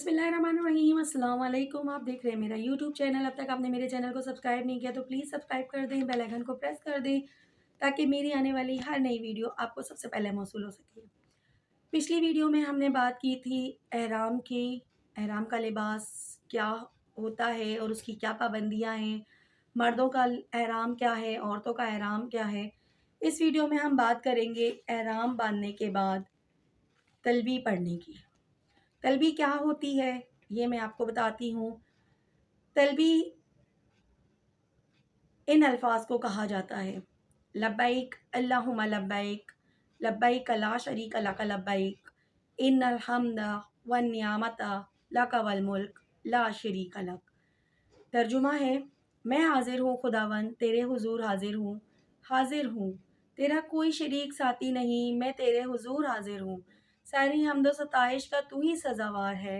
बिस्मिल्लाहिर्रहमानिर्रहीम। अस्सलाम वालेकुम। आप देख रहे हैं मेरा यूट्यूब चैनल। अब तक आपने मेरे चैनल को सब्सक्राइब नहीं किया तो प्लीज़ सब्सक्राइब कर दें, बेल आइकन को प्रेस कर दें ताकि मेरी आने वाली हर नई वीडियो आपको सबसे पहले मौसूल हो सके। पिछली वीडियो में हमने बात की थी एहराम की। एहराम का लिबास क्या होता है और उसकी क्या पाबंदियाँ हैं, मर्दों का एहराम क्या है, औरतों का एहराम क्या है। इस वीडियो में हम बात करेंगे एहराम बांधने के बाद तलबी पढ़ने की। तलबी क्या होती है ये मैं आपको बताती हूँ। तलबी इन अल्फाज को कहा जाता है, लब्बैक अल्लाहुम्मा लब्बैक, लब्बैक ला शरीक लक लब्बैक, इन्नल हम्दा वन नियामता लक वल मुल्क ला शरीक लक। तर्जुमा है, मैं हाजिर हूँ खुदावन, तेरे हुजूर हाजिर हूँ, तेरा कोई शरीक साथी नहीं, मैं तेरे हुजूर हाजिर हूँ। सारी हम्दो सताइश का तू ही सजावार है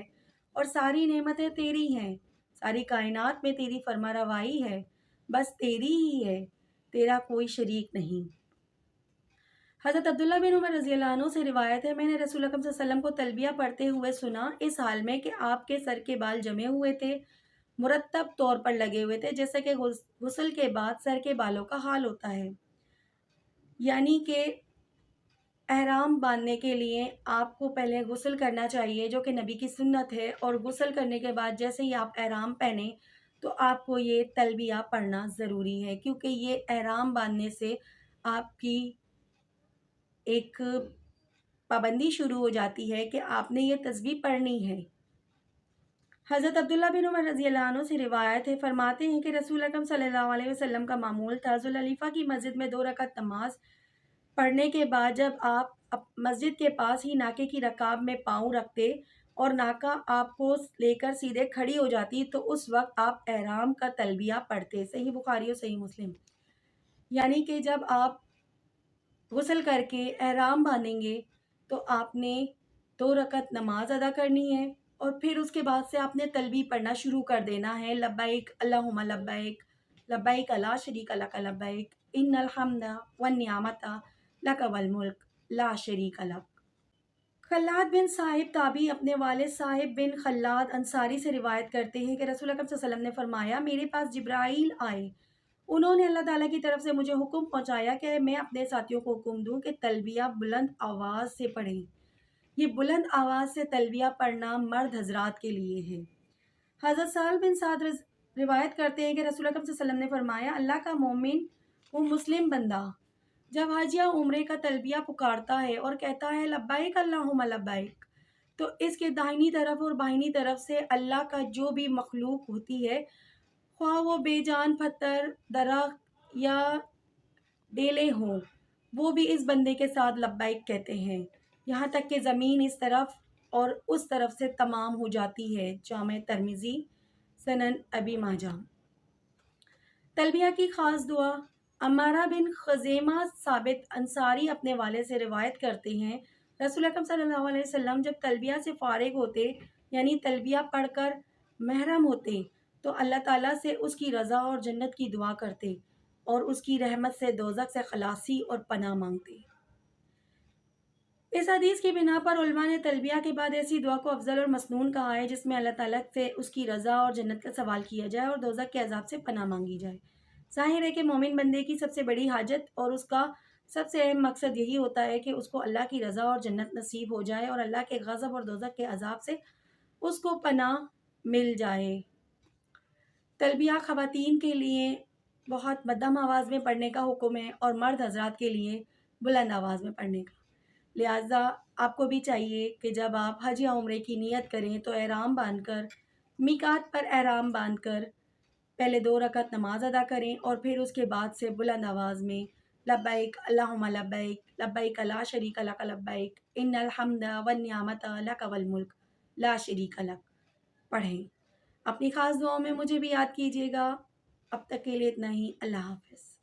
और सारी नेमतें तेरी हैं। सारी कायनात में तेरी फरमारवाई है, बस तेरी ही है, तेरा कोई शरीक नहीं। हज़रत अब्दुल्ला बिन उमर रज़ी अल्लाह अन्हु से रिवायत है, मैंने रसूल अकरम सल्लल्लाहु अलैहि वसल्लम को तलबिया पढ़ते हुए सुना, इस हाल में कि आपके सर के बाल जमे हुए थे, मुरतब तौर पर लगे हुए थे, जैसे कि गुस्ल के बाद सर के बालों का हाल होता है। यानी कि एहराम बांधने के लिए आपको पहले गुस्ल करना चाहिए, जो कि नबी की सुन्नत है, और गुस्ल करने के बाद जैसे ही आप एहराम पहने तो आपको ये तलबिया पढ़ना ज़रूरी है, क्योंकि ये एहराम बांधने से आपकी एक पाबंदी शुरू हो जाती है कि आपने ये तस्बीह पढ़नी है। हज़रत अब्दुल्ला बिन उमर रज़ी अल्लाह अन्हु से रिवायत है, फरमाते हैं कि रसूल अकरम सल्लल्लाहु अलैहि वसल्लम का मामूल था, ज़ुल्हलीफ़ा की मस्जिद में 2 रकात नमाज पढ़ने के बाद जब आप मस्जिद के पास ही नाके की रकाब में पाँव रखते और नाका आपको लेकर सीधे खड़ी हो जाती, तो उस वक्त आप एहराम का तलबिया पढ़ते। सही बुखारी और सही मुस्लिम। यानी कि जब आप गुस्ल करके एहराम बांधेंगे तो आपने 2 रकात नमाज अदा करनी है और फिर उसके बाद से आपने तलबी पढ़ना शुरू कर देना है, लब्बैक अल्लाहुम्मा लब्बैक, लब्बैक ला शरीक लक लब्बैक, इन्नल हम्दा वन नियामता लक वल मुल्क ला शरीक लक। खल्लाद बिन साहिब ताबी अपने वालिद साहिब बिन खल्लाद अंसारी से रिवायत करते हैं कि रसूल अकरम सल्लल्लाहु अलैहि वसल्लम ने फरमाया, मेरे पास जिब्राईल आए, उन्होंने अल्लाह ताला की तरफ से मुझे हुक्म पहुंचाया कि मैं अपने साथियों को हुक्म दूं कि तलबिया बुलंद आवाज़ से पढ़ें। ये बुलंद आवाज़ से तलबिया पढ़ना मर्द हजरात के लिए है। हज़रत साल बिन साद रिवायत करते हैं कि रसूल अकरम सल्लल्लाहु अलैहि वसल्लम ने फरमाया, अल्लाह का मोमिन वो मुस्लिम बंदा जब हज या उम्रे का तलबिया पुकारता है और कहता है लब्बैक अल्लाहुम्मा लब्बैक, तो इसके दाहिनी तरफ और बाहिनी तरफ से अल्लाह का जो भी मखलूक होती है, ख्वाह वो बेजान पत्थर, दरख्त या बेलें हों, वो भी इस बंदे के साथ लब्बैक कहते हैं, यहाँ तक कि ज़मीन इस तरफ और उस तरफ से तमाम हो जाती है। जामे तिर्मिज़ी, सनन अबी माजा। तलबिया की ख़ास दुआ। अम्मारा बिन ख़ज़ेमा साबित अंसारी अपने वाले से रिवायत करते हैं, रसूल अकरम सल्लल्लाहु अलैहि वसल्लम जब तलबिया से फ़ारिग होते, यानी तलबिया पढ़कर महरम होते, तो अल्लाह ताला से उसकी रज़ा और जन्नत की दुआ करते और उसकी रहमत से दोज़ख से खलासी और पनाह मांगते। इस हदीस की बिना पर उलमा ने तलबिया के बाद ऐसी दुआ को अफजल और मसनून कहा है जिसमें अल्लाह ताला से उसकी रज़ा और जन्नत का सवाल किया जाए और दोज़ख के अज़ाब से पनाह मांगी जाए। ज़ाहिर है कि मोमिन बंदे की सबसे बड़ी हाजत और उसका सबसे अहम मकसद यही होता है कि उसको अल्लाह की रज़ा और जन्नत नसीब हो जाए और अल्लाह के गज़ब और दोज़ख के अज़ाब से उसको पनाह मिल जाए। तलबिया ख़वातीन के लिए बहुत मध्यम आवाज़ में पढ़ने का हुक्म है और मर्द हज़रात के लिए बुलंद आवाज़ में पढ़ने का। लिहाजा आपको भी चाहिए कि जब आप हज या उम्रे की नियत करें तो एहराम बांधकर, मीकात पर एहराम बांधकर पहले 2 रकात नमाज अदा करें और फिर उसके बाद से बुलंद आवाज़ में लब्बैक अल्लाहुम्मा लब्बैक, लब्बैक ला शरीक लक लब्बैक, इन्नल हम्दा वन नियामता लक वल मुल्क ला शरीक लक पढ़ें। अपनी ख़ास दुआओं में मुझे भी याद कीजिएगा। अब तक के लिए इतना ही। अल्लाह हाफ़िज़।